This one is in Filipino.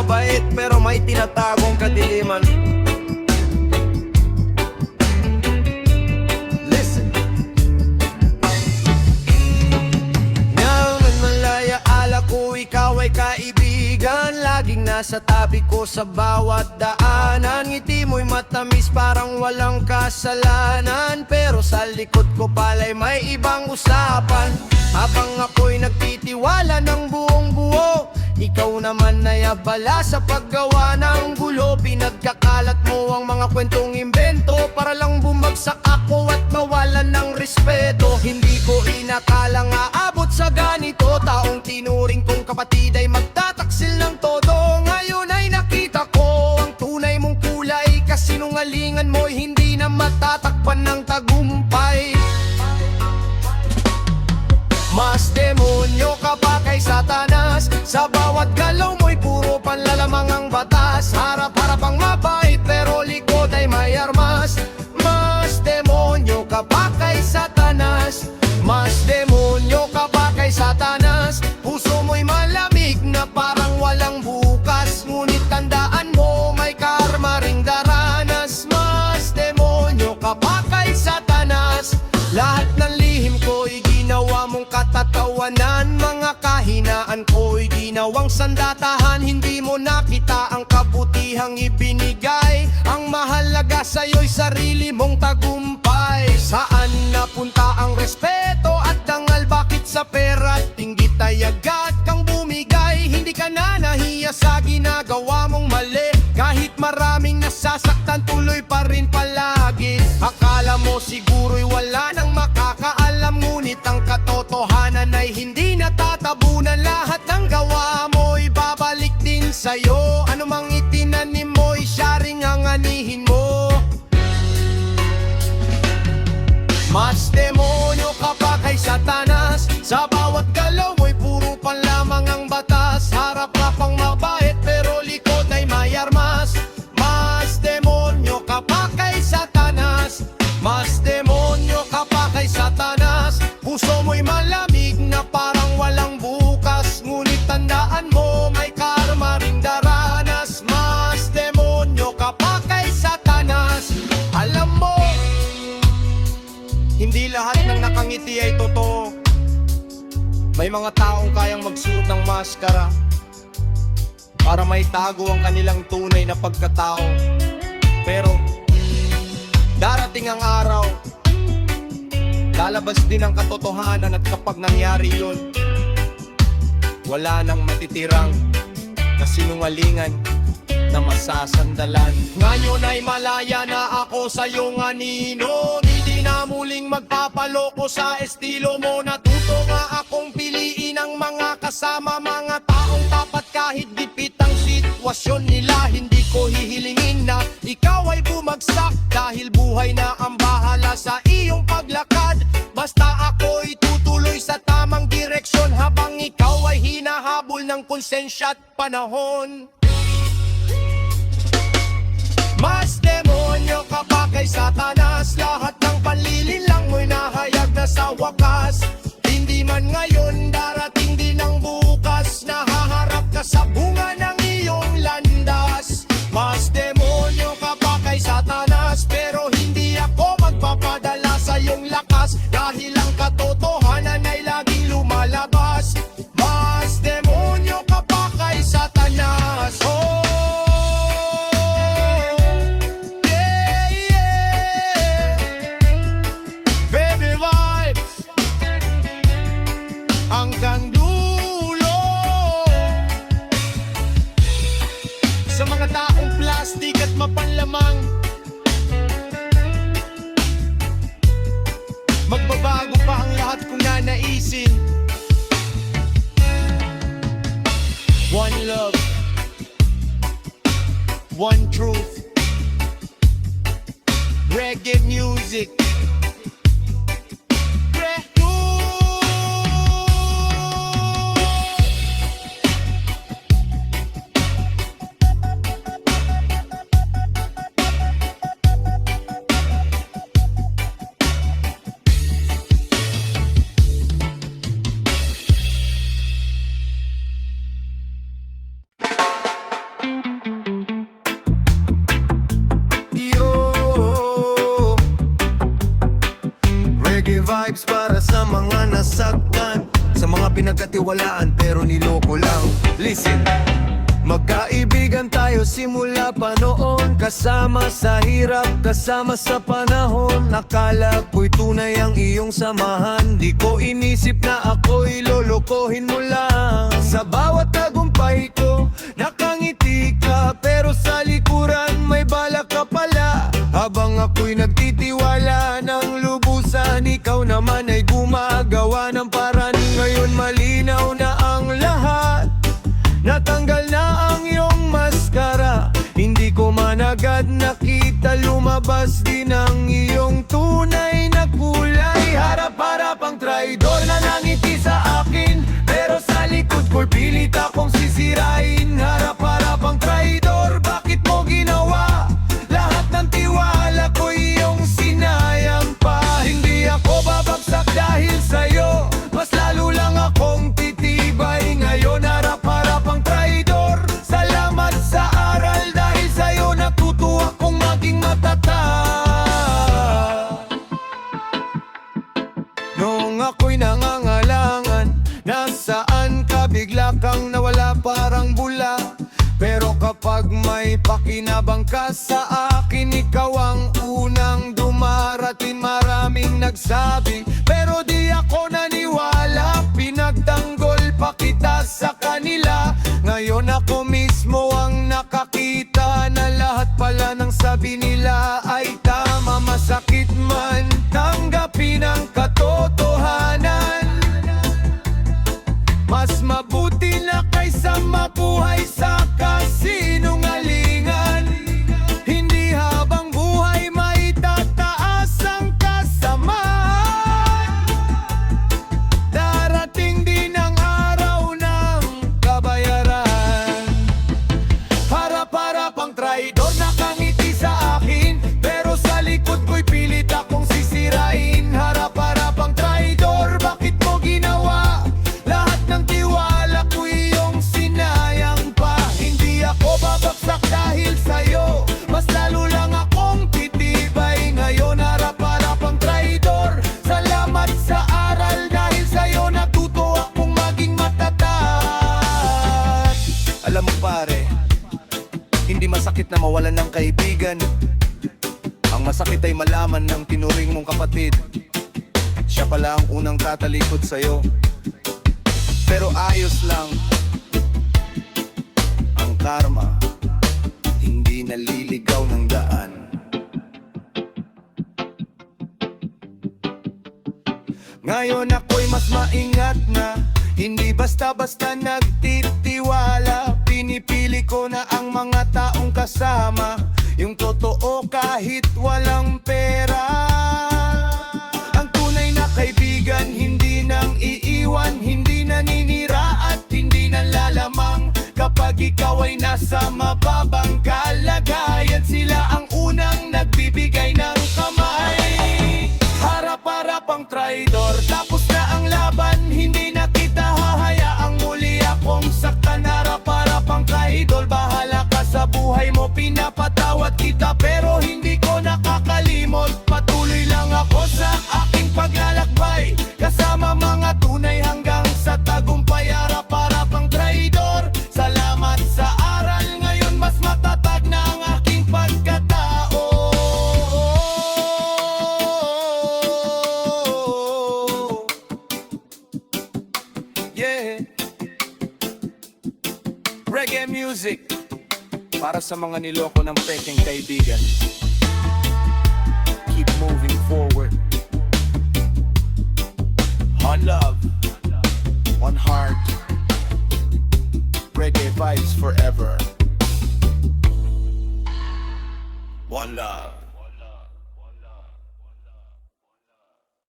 mabait pero may tinatagong kadiliman. Listen. Ngayon malaya ala ko ikaw ay kaibigan, laging nasa tabi ko sa bawat daanan. Ngiti mo'y matamis parang walang kasalanan, pero sa likod ko pala'y may ibang usapan. Habang ako'y nagtitiwala ng buong buo, ikaw naman ay abala sa paggawa ng gulo. Pinagkakalat mo ang mga kwentong imbento para lang bumagsak ako at mawalan ng respeto. Hindi ko inakalang aabot sa ganito, taong tinuring kong kapatid ay magtataksil ng todo. Ngayon ay nakita ko ang tunay mong kulay, kasinungalingan mo'y hindi na matatakpan ng tagumpay. Mas demonyo ka pa kay Satanas, sa bawat galaw mo'y puro panlalamang ang batas. Harap-harap ang mabait pero likod ay may armas. Mas demonyo ka pa kay Satanas, mas demonyo ka pa kay Satanas. Puso mo'y malamig na parang walang bukas, ngunit tandaan mo may karma ring daranas. Mas demonyo ka pa kay Satanas, lahat ng lihim ko'y ginawa mong katatawanan. Mga kahinaan ko'y ginawang sandatahan. Hindi mo nakita ang kabutihang ibinigay, ang mahalaga sa'yo'y sarili mong tagumpay. Saan napunta ang respeto at dangal? Bakit sa pera't inggit ay agad kang bumigay? Hindi ka na nahiya sa ginagawa mong mali, kahit maraming nasasaktan tuloy pa rin palagi. Akala mo siguro'y wala nang makakaalam, ngunit ang katotohanan ay hindi natatabunan. Lahat ng gawa mo'y babalik din sa'yo, anumang itinanim mo'y siya ring ang anihin mo. Mas demonyo ka pa kay Satanas, sa bawat galaw mo'y puro panlamang ang batas. Harap-harap ang mabait pero likod ay may armas. Mas demonyo ka pa kay Satanas, mas demonyo ka pa kay Satanas. Puso mo'y malamig na parang walang bukas, ngunit tandaan mo may karma ring daranas. Mas demonyo ka pa kay Satanas. Alam mo, hindi lahat ng nakangiti ay totoo. May mga taong kayang magsuot ng maskara para may tago ang kanilang tunay na pagkatao. Pero darating ang araw, lalabas din ang katotohanan, at kapag nangyari yun, wala nang matitirang kasinungalingan na masasandalan. Ngayon ay malaya na ako sa iyong anino, hindi na muling magpapaloko sa estilo mo. Natuto nga akong piliin ang mga kasama, mga taong tapat kahit dipit ang sitwasyon nila. Hindi ko hihilingin na ikaw ay bumagsak, dahil buhay na ang bahala sa iyong paglakad. Basta ako'y tutuloy sa tamang direksyon, habang ikaw ay hinahabol ng konsensya at panahon. Mas demonyo ka pa kay Satanas, lahat ng panlilinlang mo'y nahayag na sa wakas. Hindi man ngayon, darating din ang bukas, nahaharap ka sa bunga ng iyong landas. Mas demonyo ka pa kay Satanas, pero hindi ako magpapadala sa iyong lakas, dahil ang katotohanan ay laging lumalabas. Mas demonyo ka pa kay Satanas. Oh, hanggang dulo. Sa mga taong plastic at mapanlamang, magbabago pa ang lahat kung nanaisin. One love, one truth, reggae music. vibes para sa mga nasaktan, sa mga pinagkatiwalaan pero niloko lang. Listen, magkaibigan tayo simula pa noon, kasama sa hirap, kasama sa panahon. Akala ko'y tunay ang iyong samahan, di ko inisip na ako'y lolokohin mo lang. Sa bawat tagumpay ko, nakangiti ka, pero sa likuran may balak ka pala. Habang ako'y nagtitiwala ng lubusan, ikaw naman ay gumagawa ng paraan. Ngayon malinaw na ang lahat, natanggal na ang iyong maskara. Hindi ko man agad nakita, lumabas din ang iyong tunay na kulay. Harap-harap ang traidor na nangiti sa akin, pero sa likod ko'y pilit akong sisirain. Harap-harap ang traidor, bakit mo ginawa? Lahat ng tiwala ko iyong sinayang pa. Hindi ako babagsak dahil sa'yo, mas lalo lang akong titibay. Ngayon harap-harap ang traidor, salamat sa aral, dahil sa'yo natuto akong maging matatag. Noong ako'y nangangalangan, nasaan ka? Bigla kang nawala parang bula. Pero kapag may pakinabang ka sa akin, ikaw ang unang dumarating. Maraming nagsabi, pero di ako naniwala. Pinagtanggol pa kita sa kanila, ngayon ako mismo ang nakakita na lahat pala ng sabi nila ay tama. Masakit man, tanggapin ang katotohanan. Mas mabuti na kaysa mabuhay sa kasinungalingan. Hindi habang buhay maitataas ang kasamaan. Darating din ang araw ng kabayaran. Harap-harap ang traidor, nakangiti sa akin, pero sa likod ko'y pilit akong sisirain. Harap-harap ang traidor, bakit mo ginawa? Lahat ng tiwala ko iyong sinayang pa. Hindi ako babagsak dahil sa'yo, mas lalo lang akong titibay. Ngayon harap-harap ang traidor, salamat sa aral, dahil sa'yo natuto akong maging matatag. Alam mo pare, hindi masakit na mawalan ng kaibigan. Ang masakit ay malaman ng tinuring mong kapatid, siya pala ang unang tatalikod sa'yo. Pero ayos lang, ang karma hindi naliligaw ng daan. Ngayon ako'y mas maingat na, hindi basta-basta nagtitiwala. Pinipili ko na ang mga taong kasama, yung totoo kahit walang pera. Ang tunay na kaibigan hindi nang iiwan, hindi naninira at hindi nanlalamang. Kapag ikaw ay nasa mababang kalagayan, sila ang unang nagbibigay ng kamay. Harap-harap ang traidor, tapos na ang laban, hindi na kita hahayaang muli akong saktan. Harap-harap ang traidor, bahala ka sa buhay mo, pinapatawad kita pero hindi ko nakakalimot. Patuloy lang ako sa aking paglalakbay, kasama mga tunay hanggang sa tagumpay. Harap-harap ang traidor, salamat sa aral, ngayon mas matatag na ang aking pagkatao. Yeah. Reggae music para sa mga niloko ng peking kaibigan. Keep moving forward. One love, one heart. Reggae vibes forever. One love.